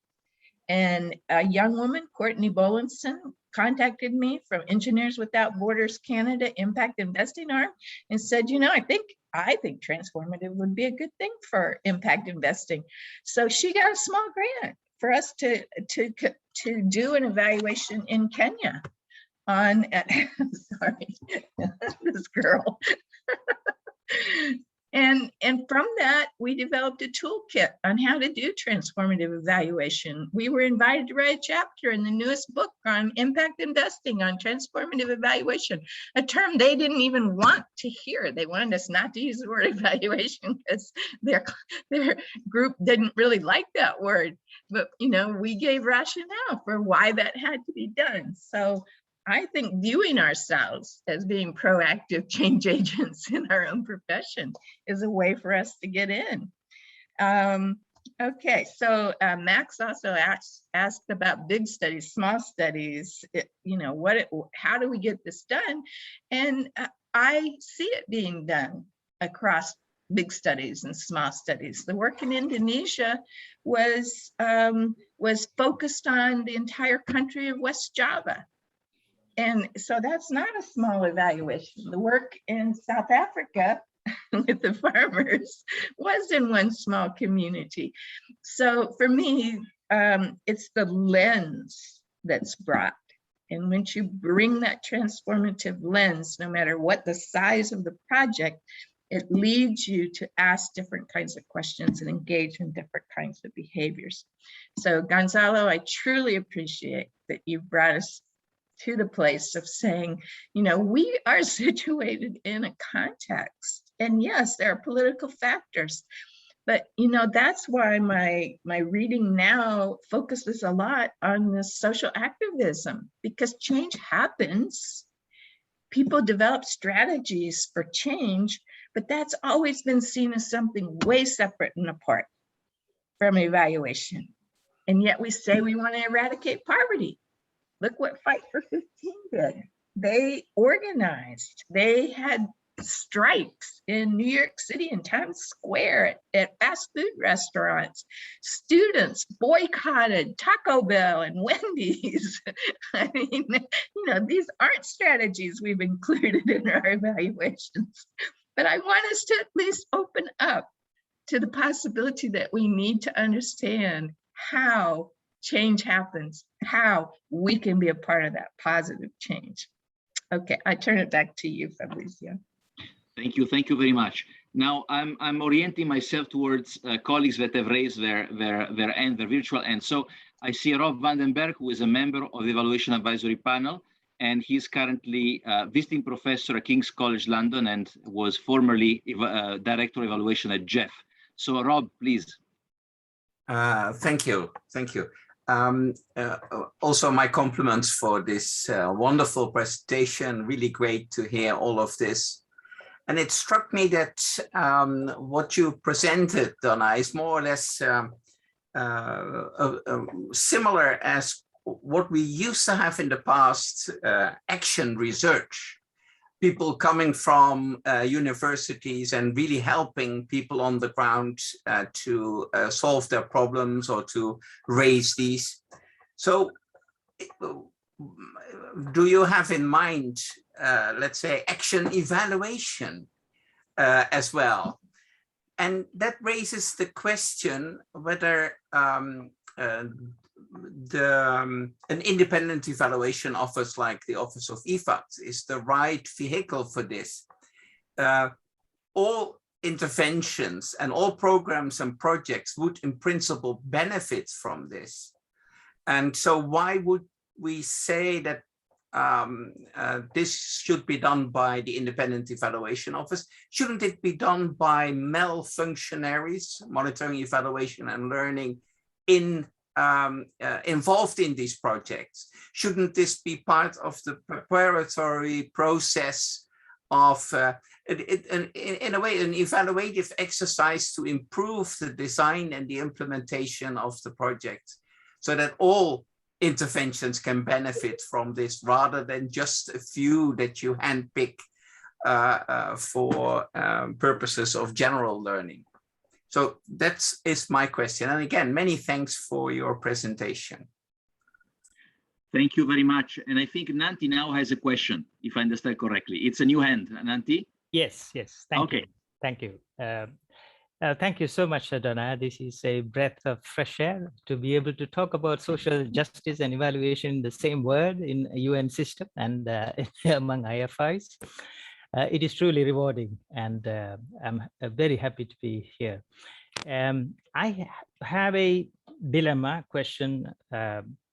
And a young woman, Courtney Bolinson, contacted me from Engineers Without Borders Canada Impact Investing Arm and said, you know, I think transformative would be a good thing for impact investing. So she got a small grant for us to do an evaluation in Kenya on, sorry, this girl. And from that, we developed a toolkit on how to do transformative evaluation. We were invited to write a chapter in the newest book on impact investing on transformative evaluation, a term they didn't even want to hear. They wanted us not to use the word evaluation because their group didn't really like that word. But, you know, we gave rationale for why that had to be done. So I think viewing ourselves as being proactive change agents in our own profession is a way for us to get in. Okay, so Max also asked about big studies, small studies, you know, how do we get this done? And I see it being done across big studies and small studies. The work in Indonesia was focused on the entire country of West Java. And so that's not a small evaluation. The work in South Africa with the farmers was in one small community. So for me, it's the lens that's brought. And once you bring that transformative lens, no matter what the size of the project, it leads you to ask different kinds of questions and engage in different kinds of behaviors. So Gonzalo, I truly appreciate that you brought us to the place of saying, you know, we are situated in a context. And yes, there are political factors, but, you know, that's why my reading now focuses a lot on the social activism, because change happens. People develop strategies for change, but that's always been seen as something way separate and apart from evaluation. And yet we say we want to eradicate poverty. Look what Fight for 15 did. They organized, they had strikes in New York City and Times Square at fast food restaurants. Students boycotted Taco Bell and Wendy's. I mean, you know, these aren't strategies we've included in our evaluations, but I want us to at least open up to the possibility that we need to understand how change happens, how we can be a part of that positive change. Okay, I turn it back to you, Fabrizio. Thank you very much. Now I'm orienting myself towards colleagues that have raised their virtual hand. So I see Rob Vandenberg, who is a member of the Evaluation Advisory Panel, and he's currently visiting professor at King's College London and was formerly Director of Evaluation at Jeff. So Rob, please. Thank you. Also my compliments for this wonderful presentation. Really great to hear all of this. And it struck me that what you presented, Donna, is more or less similar as what we used to have in the past, action research. People coming from universities and really helping people on the ground to solve their problems or to raise these. So do you have in mind, let's say, action evaluation as well? And that raises the question whether an independent evaluation office like the Office of EFACT is the right vehicle for this. All interventions and all programs and projects would in principle benefit from this. And so why would we say that this should be done by the independent evaluation office? Shouldn't it be done by MEL functionaries, monitoring, evaluation and learning involved in these projects? Shouldn't this be part of the preparatory process of, in a way, an evaluative exercise to improve the design and the implementation of the project so that all interventions can benefit from this rather than just a few that you handpick for purposes of general learning? So that is my question. And again, many thanks for your presentation. Thank you very much. And I think Nanti now has a question, if I understand correctly. It's a new hand, Nanti? Yes, yes. Thank Okay. you. Thank you. Thank you so much, Donna. This is a breath of fresh air to be able to talk about social justice and evaluation in the same word in a UN system and among IFIs. It is truly rewarding, and I'm very happy to be here. I have a dilemma, question,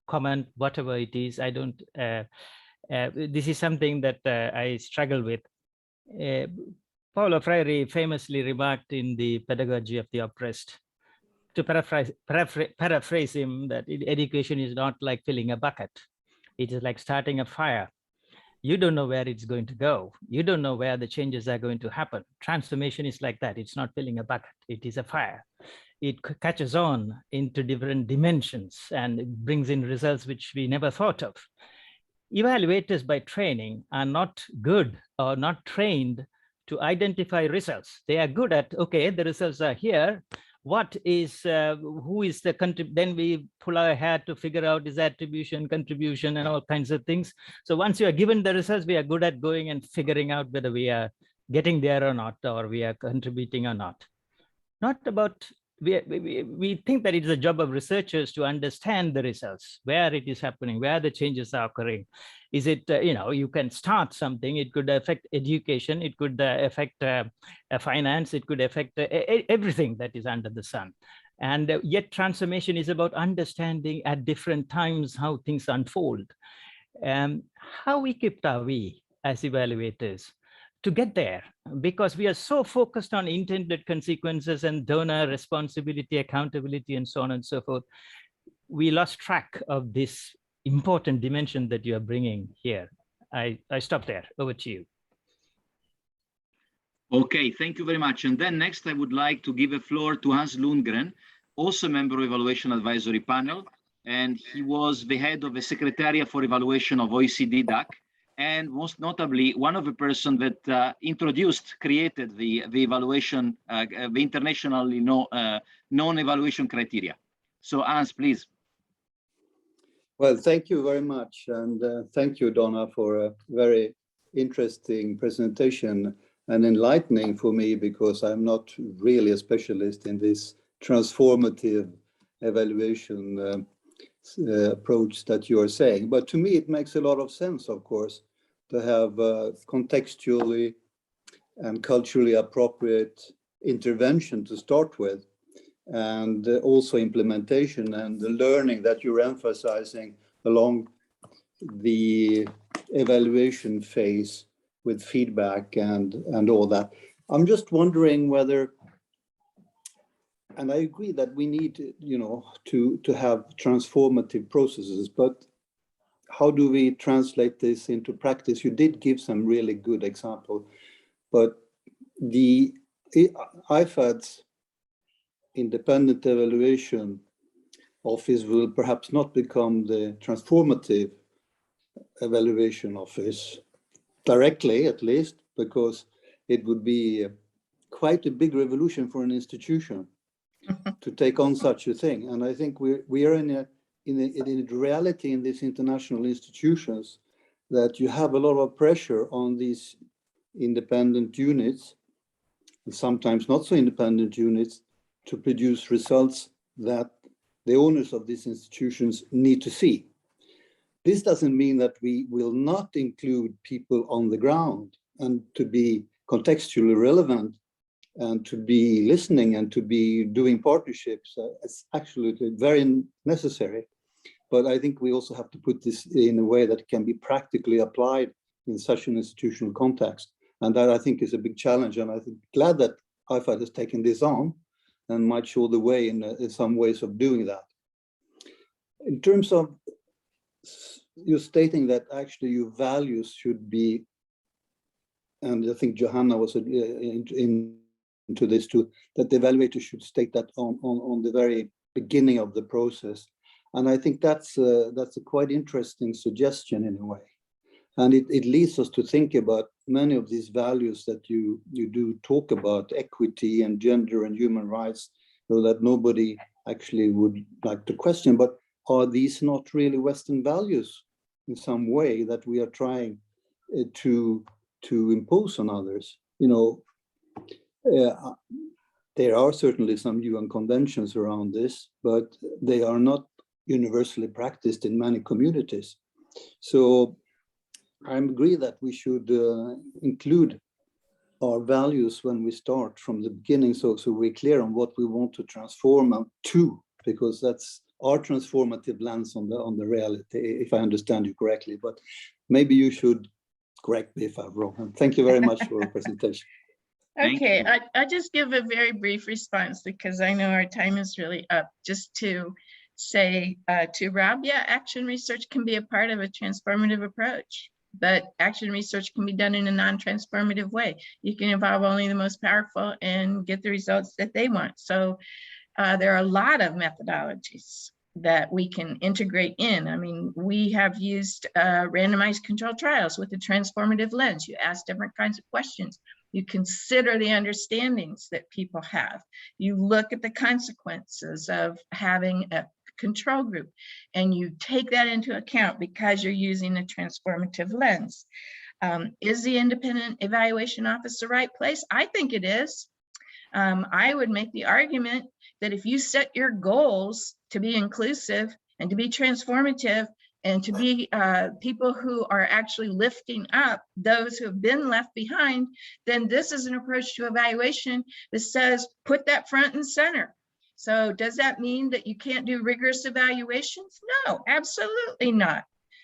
comment, whatever it is. I don't, this is something that I struggle with. Paulo Freire famously remarked in the Pedagogy of the Oppressed, to paraphrase him, that education is not like filling a bucket. It is like starting a fire. You don't know where it's going to go. You don't know where the changes are going to happen. Transformation is like that. It's not filling a bucket. It is a fire. It catches on into different dimensions and it brings in results which we never thought of. Evaluators by training are not good or not trained to identify results. They are good at, okay, the results are here. What is, who is the country? Then we pull our hair to figure out is attribution, contribution, and all kinds of things. So once you are given the results, we are good at going and figuring out whether we are getting there or not, or we are contributing or not. Not about, we think that it is a job of researchers to understand the results, where it is happening, where the changes are occurring. Is it, you can start something, it could affect education, it could affect finance, it could affect everything that is under the sun. And yet transformation is about understanding at different times how things unfold. How equipped are we as evaluators to get there? Because we are so focused on intended consequences and donor responsibility, accountability, and so on and so forth. We lost track of this important dimension that you are bringing here. I stop there. Over to you. Okay, thank you very much. And then next, I would like to give a floor to Hans Lundgren, also member of Evaluation Advisory Panel. And he was the head of the Secretariat for Evaluation of OECD DAC. And most notably, one of the person that created the evaluation, the internationally known evaluation criteria. So Hans, please. Well, thank you very much. And thank you, Donna, for a very interesting presentation and enlightening for me, because I'm not really a specialist in this transformative evaluation approach that you are saying. But to me, it makes a lot of sense, of course, to have contextually and culturally appropriate intervention to start with, and also implementation and the learning that you're emphasizing along the evaluation phase with feedback and all that. I'm just wondering whether, and I agree that we need, to have transformative processes, but how do we translate this into practice? You did give some really good example, but the IFAD's Independent Evaluation Office will perhaps not become the Transformative Evaluation Office directly, at least, because it would be quite a big revolution for an institution to take on such a thing. And I think we are in a reality in these international institutions that you have a lot of pressure on these independent units, and sometimes not so independent units, to produce results that the owners of these institutions need to see. This doesn't mean that we will not include people on the ground and to be contextually relevant and to be listening and to be doing partnerships. It's actually very necessary. But I think we also have to put this in a way that can be practically applied in such an institutional context. And that, I think, is a big challenge. And I think glad that IFAD has taken this on and might show the way in some ways of doing that. In terms of you stating that actually your values should be, and I think Johanna was into this too, that the evaluator should state that on the very beginning of the process. And I think that's a quite interesting suggestion in a way. And it leads us to think about many of these values that you do talk about, equity and gender and human rights, so that nobody actually would like to question, but are these not really Western values in some way that we are trying to impose on others? You know, there are certainly some UN conventions around this, but they are not universally practiced in many communities. So I agree that we should include our values when we start from the beginning, so we're clear on what we want to transform to, because that's our transformative lens on the reality, if I understand you correctly. But maybe you should correct me if I'm wrong. And thank you very much for your presentation. Okay, I just give a very brief response because I know our time is really up. Just to say to Rob, yeah, action research can be a part of a transformative approach, but action research can be done in a non-transformative way. You can involve only the most powerful and get the results that they want. So there are a lot of methodologies that we can integrate in. I mean, we have used randomized controlled trials with a transformative lens. You ask different kinds of questions. You consider the understandings that people have. You look at the consequences of having a control group, and you take that into account because you're using a transformative lens. Is the independent evaluation office the right place? I think it is. I would make the argument that if you set your goals to be inclusive and to be transformative and to be people who are actually lifting up those who have been left behind, then this is an approach to evaluation that says, put that front and center. So does that mean that you can't do rigorous evaluations? No, absolutely not.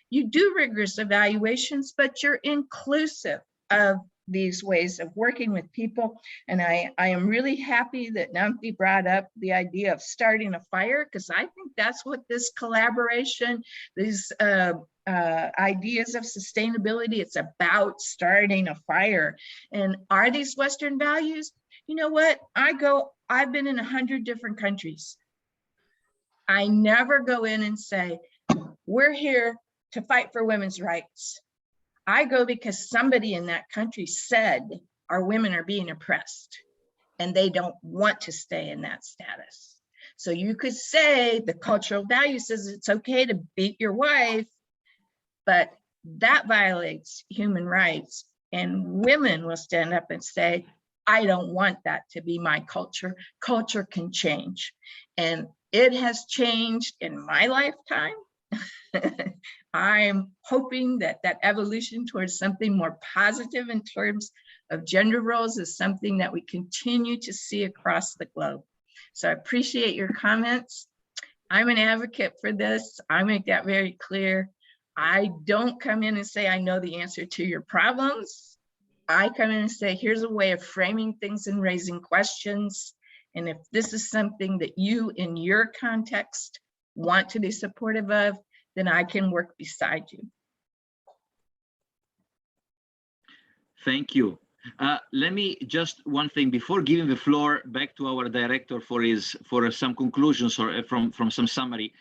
You do rigorous evaluations, but you're inclusive of these ways of working with people. And I am really happy that Nampi brought up the idea of starting a fire, because I think that's what this collaboration, these ideas of sustainability, it's about starting a fire. And are these Western values? You know what? I've been in 100 different countries. I never go in and say, we're here to fight for women's rights. I go because somebody in that country said our women are being oppressed and they don't want to stay in that status. So you could say the cultural value says it's okay to beat your wife, but that violates human rights. And women will stand up and say, I don't want that to be my culture. Culture can change. And it has changed in my lifetime. I'm hoping that that evolution towards something more positive in terms of gender roles is something that we continue to see across the globe. So I appreciate your comments. I'm an advocate for this. I make that very clear. I don't come in and say I know the answer to your problems. I come in and say, here's a way of framing things and raising questions. And if this is something that you in your context want to be supportive of, then I can work beside you. Thank you. Let me just one thing before giving the floor back to our director for some conclusions or from some summary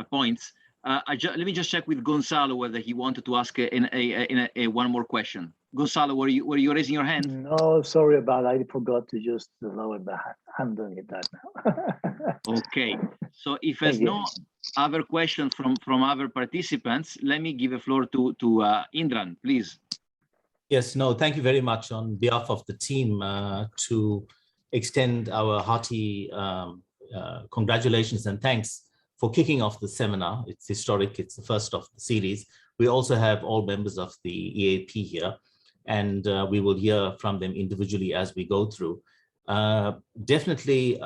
points. Let me just check with Gonzalo whether he wanted to ask one more question. Gonzalo, were you raising your hand? No, sorry about it. I forgot to just lower the hand. I'm doing it that now. Okay. So if there's no other question from other participants, let me give the floor to Indran, please. Yes, no, thank you very much on behalf of the team to extend our hearty congratulations and thanks for kicking off the seminar. It's historic, it's the first of the series. We also have all members of the EAP here, and we will hear from them individually as we go through. Definitely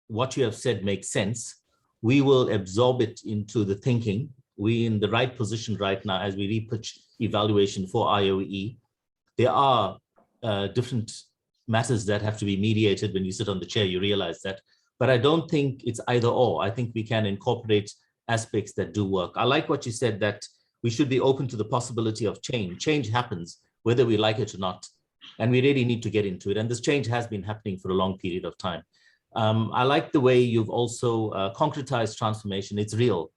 what you have said makes sense. We will absorb it into the thinking. We're in the right position right now as we repitch evaluation for IOE. There are different matters that have to be mediated. When you sit on the chair, you realize that. But I don't think it's either or. I think we can incorporate aspects that do work. I like what you said, that we should be open to the possibility of change. Change happens, whether we like it or not. And we really need to get into it. And this change has been happening for a long period of time. I like the way you've also concretized transformation. It's real.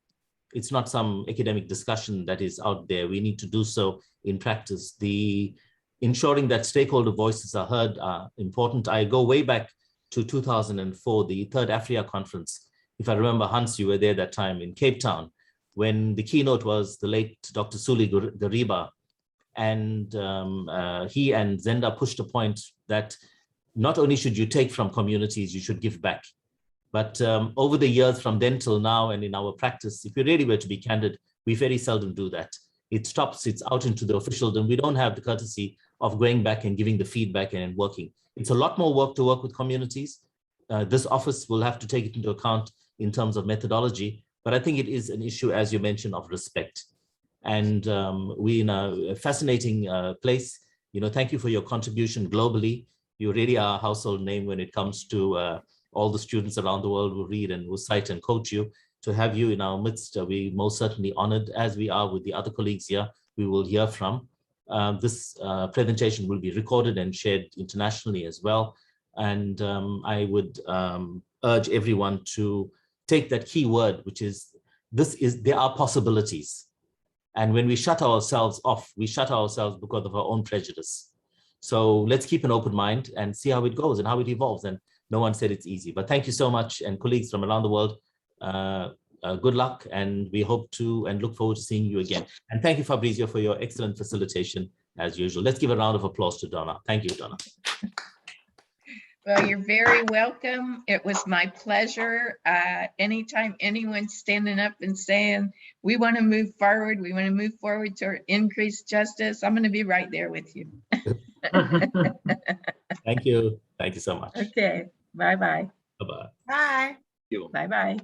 It's not some academic discussion that is out there. We need to do so in practice. The ensuring that stakeholder voices are heard are important. I go way back to 2004, the Third Africa Conference. If I remember, Hans, you were there that time in Cape Town, when the keynote was the late Dr. Suli Gariba. And he and Zenda pushed a point that not only should you take from communities, you should give back. But over the years, from then till now, and in our practice, if we really were to be candid, we very seldom do that. It stops, it's out into the officialdom. We don't have the courtesy of going back and giving the feedback and working. It's a lot more work to work with communities. This office will have to take it into account in terms of methodology, but I think it is an issue, as you mentioned, of respect. And we're in a fascinating place. You know, thank you for your contribution globally. You really are a household name when it comes to all the students around the world who read and who cite and coach you. To have you in our midst, we most certainly honored, as we are with the other colleagues here we will hear from. This presentation will be recorded and shared internationally as well. And I would urge everyone to take that key word, which is, there are possibilities. And when we shut ourselves off, we shut ourselves because of our own prejudice. So let's keep an open mind and see how it goes and how it evolves. And no one said it's easy, but thank you so much. And colleagues from around the world, good luck. And we hope to and look forward to seeing you again. And thank you, Fabrizio, for your excellent facilitation as usual. Let's give a round of applause to Donna. Thank you, Donna. Well, you're very welcome. It was my pleasure. Anytime anyone's standing up and saying, we want to move forward, we want to move forward to increase justice, I'm going to be right there with you. Thank you. Thank you so much. Okay. Bye-bye. Bye-bye. Bye. You. Bye-bye.